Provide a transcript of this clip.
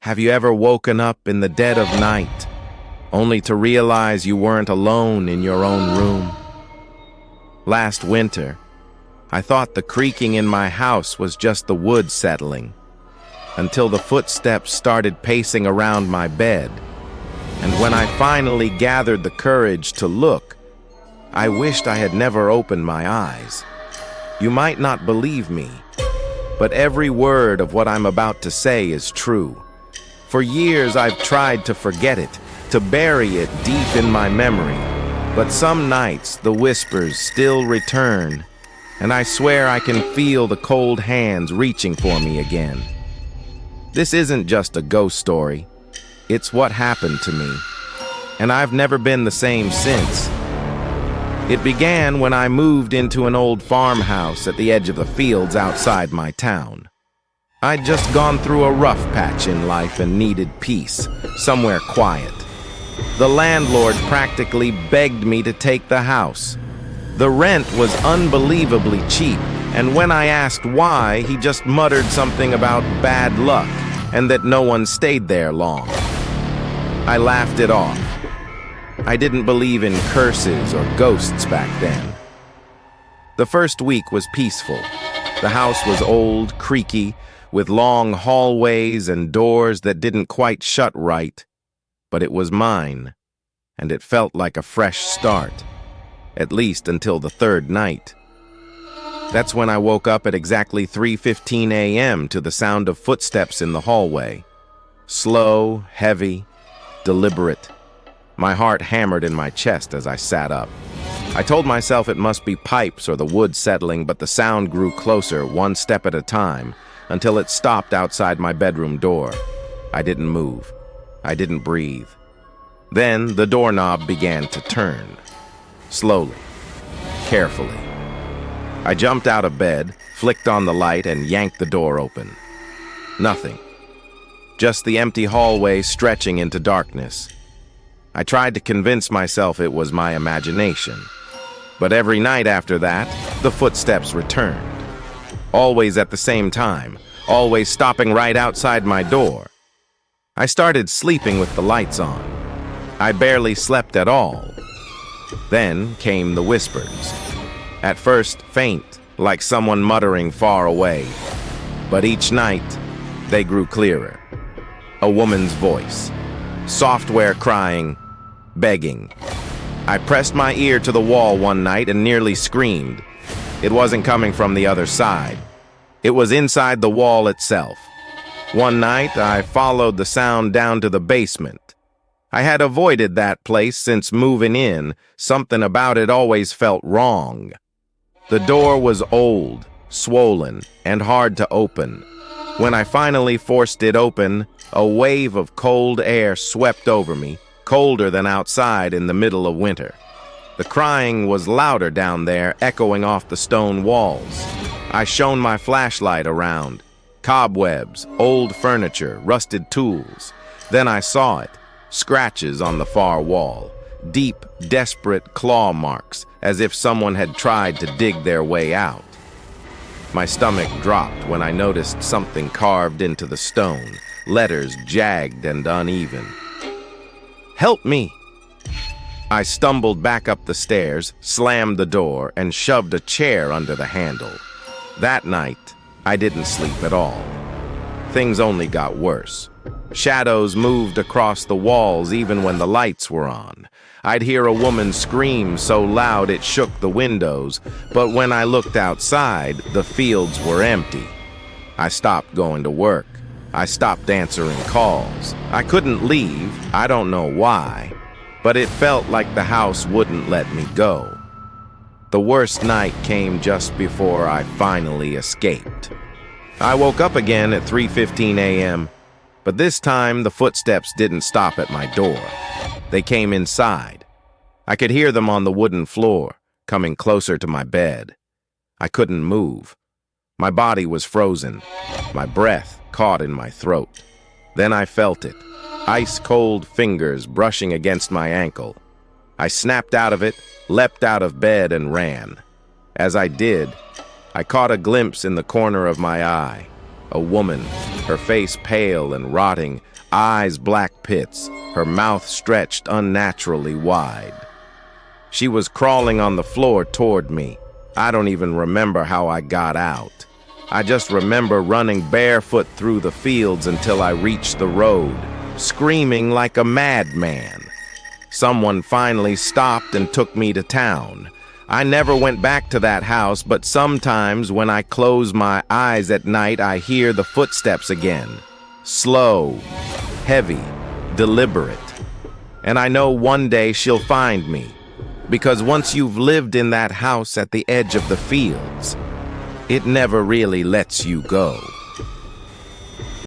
Have you ever woken up in the dead of night, only to realize you weren't alone in your own room? Last winter, I thought the creaking in my house was just the wood settling, until the footsteps started pacing around my bed. And when I finally gathered the courage to look, I wished I had never opened my eyes. You might not believe me, but every word of what I'm about to say is true. For years I've tried to forget it, to bury it deep in my memory. But some nights the whispers still return, and I swear I can feel the cold hands reaching for me again. This isn't just a ghost story. It's what happened to me, and I've never been the same since. It began when I moved into an old farmhouse at the edge of the fields outside my town. I'd just gone through a rough patch in life and needed peace, somewhere quiet. The landlord practically begged me to take the house. The rent was unbelievably cheap, and when I asked why, he just muttered something about bad luck and that no one stayed there long. I laughed it off. I didn't believe in curses or ghosts back then. The first week was peaceful. The house was old, creaky, with long hallways and doors that didn't quite shut right. But it was mine, and it felt like a fresh start, at least until the third night. That's when I woke up at exactly 3:15 a.m. to the sound of footsteps in the hallway. Slow, heavy, deliberate. My heart hammered in my chest as I sat up. I told myself it must be pipes or the wood settling, but the sound grew closer, one step at a time, until it stopped outside my bedroom door. I didn't move. I didn't breathe. Then the doorknob began to turn. Slowly, carefully. I jumped out of bed, flicked on the light, and yanked the door open. Nothing. Just the empty hallway stretching into darkness. I tried to convince myself it was my imagination. But every night after that, the footsteps returned. Always at the same time, always stopping right outside my door. I started sleeping with the lights on. I barely slept at all. Then came the whispers. At first, faint, like someone muttering far away. But each night, they grew clearer. A woman's voice. Software crying, begging. I pressed my ear to the wall one night and nearly screamed. It wasn't coming from the other side. It was inside the wall itself. One night, I followed the sound down to the basement. I had avoided that place since moving in. Something about it always felt wrong. The door was old, swollen, and hard to open. When I finally forced it open, a wave of cold air swept over me, colder than outside in the middle of winter. The crying was louder down there, echoing off the stone walls. I shone my flashlight around. Cobwebs, old furniture, rusted tools. Then I saw it. Scratches on the far wall. Deep, desperate claw marks, as if someone had tried to dig their way out. My stomach dropped when I noticed something carved into the stone, letters jagged and uneven. "Help me!" I stumbled back up the stairs, slammed the door, and shoved a chair under the handle. That night, I didn't sleep at all. Things only got worse. Shadows moved across the walls even when the lights were on. I'd hear a woman scream so loud it shook the windows, but when I looked outside, the fields were empty. I stopped going to work. I stopped answering calls. I couldn't leave, I don't know why, but it felt like the house wouldn't let me go. The worst night came just before I finally escaped. I woke up again at 3:15 a.m., but this time the footsteps didn't stop at my door. They came inside. I could hear them on the wooden floor, coming closer to my bed. I couldn't move. My body was frozen, my breath caught in my throat. Then I felt it, ice-cold fingers brushing against my ankle. I snapped out of it, leapt out of bed, and ran. As I did, I caught a glimpse in the corner of my eye, A woman, her face pale and rotting, eyes black pits, her mouth stretched unnaturally wide. She was crawling on the floor toward me. I don't even remember how I got out. I just remember running barefoot through the fields until I reached the road, screaming like a madman. Someone finally stopped and took me to town. I never went back to that house, but sometimes when I close my eyes at night, I hear the footsteps again. Slow, heavy, deliberate. And I know one day she'll find me, because once you've lived in that house at the edge of the fields, it never really lets you go.